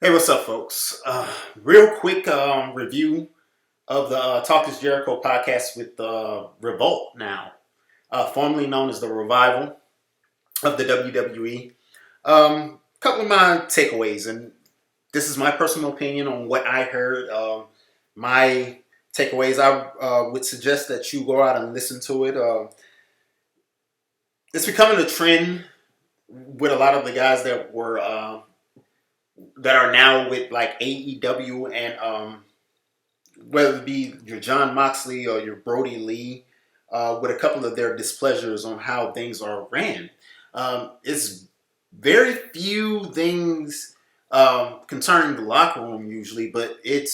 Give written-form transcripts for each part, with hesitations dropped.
Hey, what's up, folks? Real quick review of the Talk is Jericho podcast with Revolt now, formerly known as the Revival of the WWE. Couple of my takeaways, and this is my personal opinion on what I heard. My takeaways, I would suggest that you go out and listen to it. It's becoming a trend with a lot of the guys that are now with like AEW and whether it be your John Moxley or your Brody Lee, with a couple of their displeasures on how things are ran. It's very few things concerning the locker room usually, but it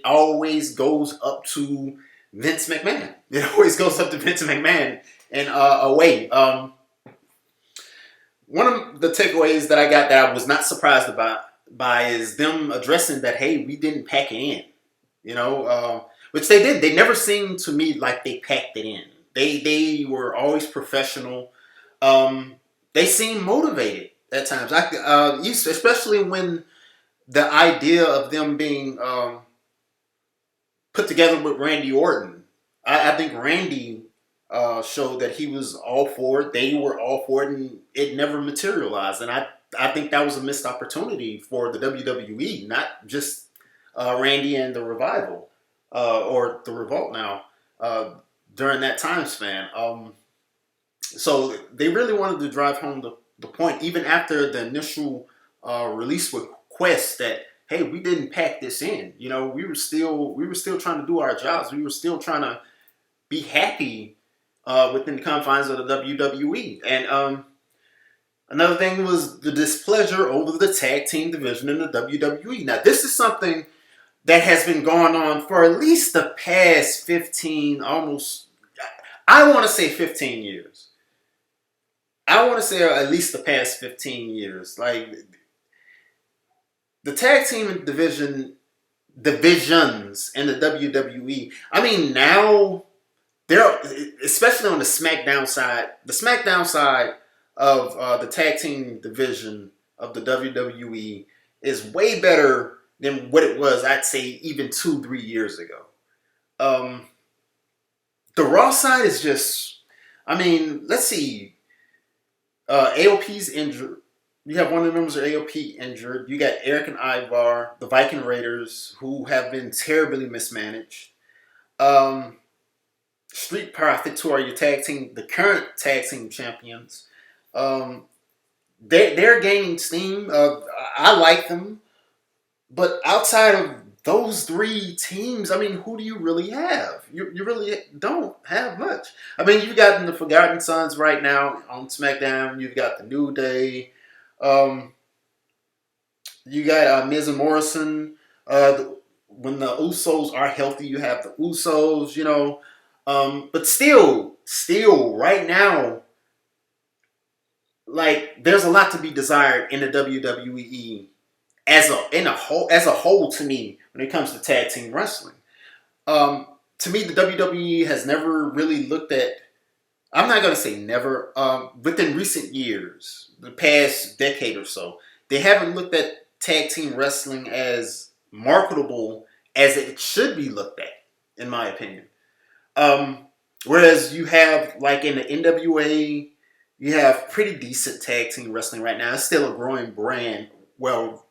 always goes up to Vince McMahon. It always goes up to Vince McMahon and away. One of the takeaways that I got that I was not surprised by is them addressing that, hey, we didn't pack it in, which they did. They never seemed to me like they packed it in. They were always professional. They seemed motivated at times. Especially when the idea of them being put together with Randy Orton. I think Randy showed that he was all for it. They were all for it, and it never materialized. And I think that was a missed opportunity for the WWE, not just Randy and the Revival or the Revolt now during that time span. So they really wanted to drive home the point, even after the initial release request that, hey, we didn't pack this in. We were still trying to do our jobs. We were still trying to be happy within the confines of the WWE. And another thing was the displeasure over the tag team division in the WWE. Now, this is something that has been going on for at least the past 15, I want to say 15 years. I want to say at least the past 15 years. Like, the tag team divisions in the WWE, I mean, now, they're, especially on the SmackDown side of the tag team division of the WWE is way better than what it was, I'd say, even 2-3 years ago. The Raw side is just, let's see. AOP's injured. You have one of the members of AOP injured. You got Eric and Ivar, the Viking Raiders, who have been terribly mismanaged. Street Profits, who are your the current tag team champions. They're gaining steam. I like them, but outside of those three teams, who do you really have? You really don't have much. You've got the Forgotten Sons right now on SmackDown. You've got the New Day. You got Miz and Morrison. When the Usos are healthy, you have the Usos. But still, right now, like, there's a lot to be desired in the WWE as a whole to me when it comes to tag team wrestling. To me, the WWE has never really looked at. I'm not gonna say never. Within recent years, the past decade or so, they haven't looked at tag team wrestling as marketable as it should be looked at, in my opinion. Whereas you have, like, in the NWA, you have pretty decent tag team wrestling right now. It's still a growing brand. Well,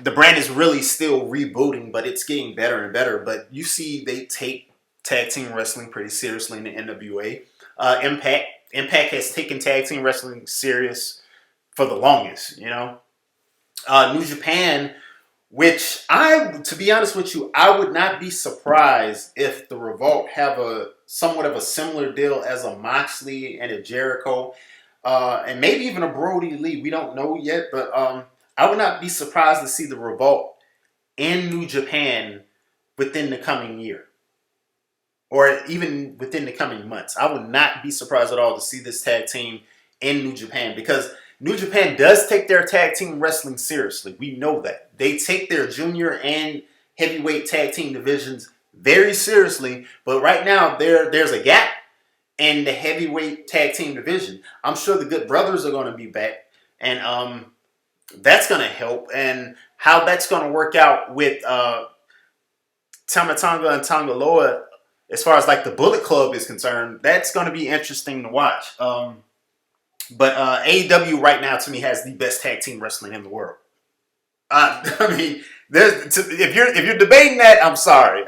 the brand is really still rebooting, but it's getting better and better. But you see they take tag team wrestling pretty seriously in the NWA. Impact has taken tag team wrestling serious for the longest, New Japan, which to be honest with you, I would not be surprised if the Revolt have somewhat of a similar deal as a Moxley and a Jericho, and maybe even a Brody Lee. We don't know yet, but I would not be surprised to see the Revolt in New Japan within the coming year, or even within the coming months. I would not be surprised at all to see this tag team in New Japan, because New Japan does take their tag team wrestling seriously. We know that. They take their junior and heavyweight tag team divisions very seriously, but right now there's a gap in the heavyweight tag team division. I'm sure the Good Brothers are going to be back, and That's going to help. And how that's going to work out with Tama Tonga and Tonga Loa, as far as like the Bullet Club is concerned, that's going to be interesting to watch. But AEW right now to me has the best tag team wrestling in the world. I mean, if you're debating that, I'm sorry.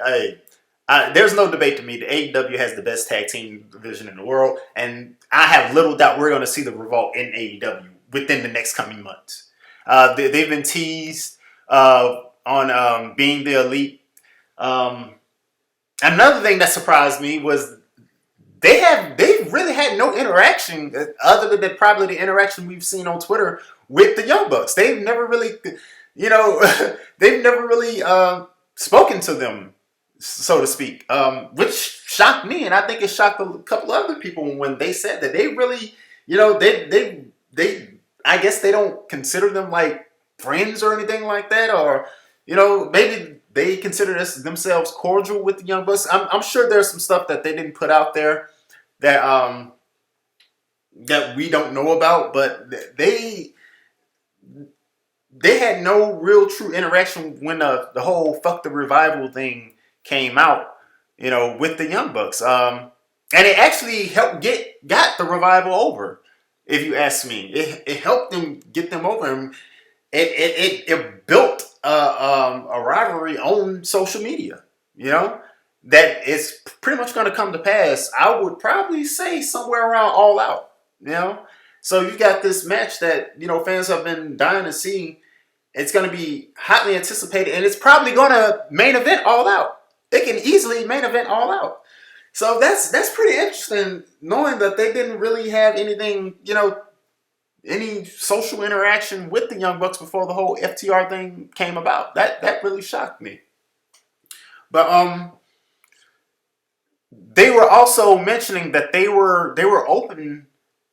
There's no debate to me. The AEW has the best tag team division in the world, and I have little doubt we're going to see the Revolt in AEW within the next coming months. They've been teased on being the elite. Another thing that surprised me was they've really had no interaction other than probably the interaction we've seen on Twitter with the Young Bucks. They've never really, they've never really spoken to them, so to speak, which shocked me, and I think it shocked a couple other people when they said that they really, they I guess they don't consider them like friends or anything like that, or maybe they consider themselves cordial with the Young Bucks. I'm sure there's some stuff that they didn't put out there that that we don't know about, but they had no real true interaction when the whole "fuck the revival" thing came out, with the Young Bucks. And it actually helped got the revival over. If you ask me, it helped them get them over, and it built a rivalry on social media. That is pretty much going to come to pass. I would probably say somewhere around All Out. So you got this match that fans have been dying to see. It's going to be hotly anticipated, and it's probably going to main event All Out. It can easily main event All Out. So that's pretty interesting, knowing that they didn't really have anything, any social interaction with the Young Bucks before the whole FTR thing came about. That really shocked me. But they were also mentioning that they were open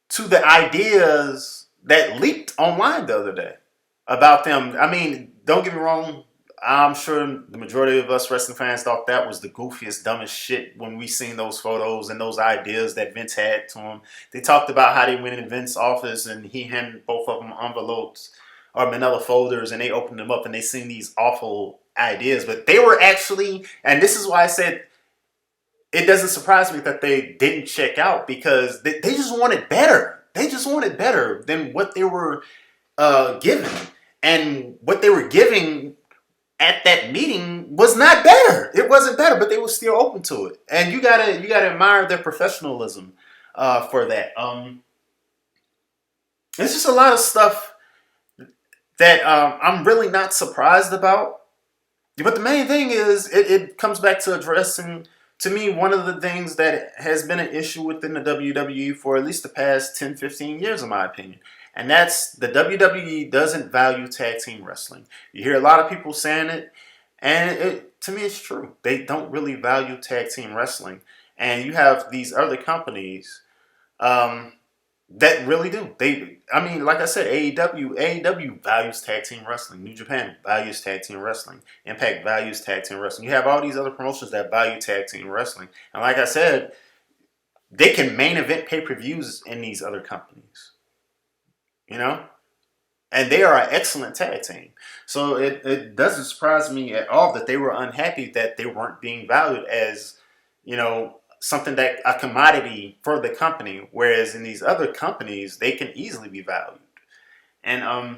to the ideas that leaked online the other day about them. I mean, don't get me wrong. I'm sure the majority of us wrestling fans thought that was the goofiest, dumbest shit when we seen those photos and those ideas that Vince had to him. They talked about how they went in Vince's office and he handed both of them envelopes or manila folders, and they opened them up and they seen these awful ideas. But they were actually, and this is why I said it doesn't surprise me that they didn't check out, because they just wanted better. They just wanted better than what they were given. And what they were giving at that meeting was not better. It wasn't better, but they were still open to it. And you gotta admire their professionalism for that. It's just a lot of stuff that I'm really not surprised about. But the main thing is it comes back to addressing, to me, one of the things that has been an issue within the WWE for at least the past 10, 15 years, in my opinion. And that's the WWE doesn't value tag team wrestling. You hear a lot of people saying it, and to me it's true. They don't really value tag team wrestling. And you have these other companies that really do. Like I said, AEW values tag team wrestling. New Japan values tag team wrestling. Impact values tag team wrestling. You have all these other promotions that value tag team wrestling. And like I said, they can main event pay-per-views in these other companies. And they are an excellent tag team. So it doesn't surprise me at all that they were unhappy that they weren't being valued as, something that a commodity for the company. Whereas in these other companies, they can easily be valued. And I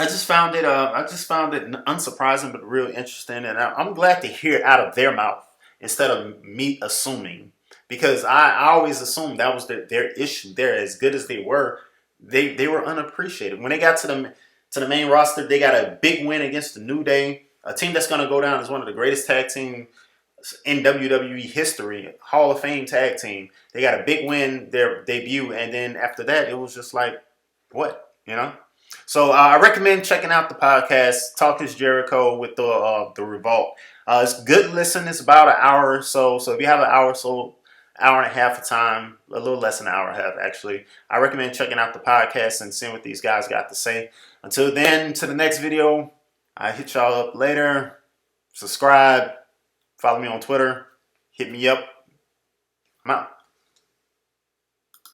just found it unsurprising but real interesting. And I'm glad to hear it out of their mouth instead of me assuming, because I always assumed that was their issue. They're as good as they were. They were unappreciated. When they got to the main roster, they got a big win against the New Day, a team that's going to go down as one of the greatest tag teams in WWE history, Hall of Fame tag team. They got a big win, their debut, and then after that, it was just like, what, So I recommend checking out the podcast, Talk is Jericho with the Revolt. It's good listen. It's about an hour or so. So if you have an hour or so, hour and a half of time, a little less than an hour and a half actually, I recommend checking out the podcast and seeing what these guys got to say. Until then, to the next video, I hit y'all up later. Subscribe, follow me on Twitter, hit me up. I'm out.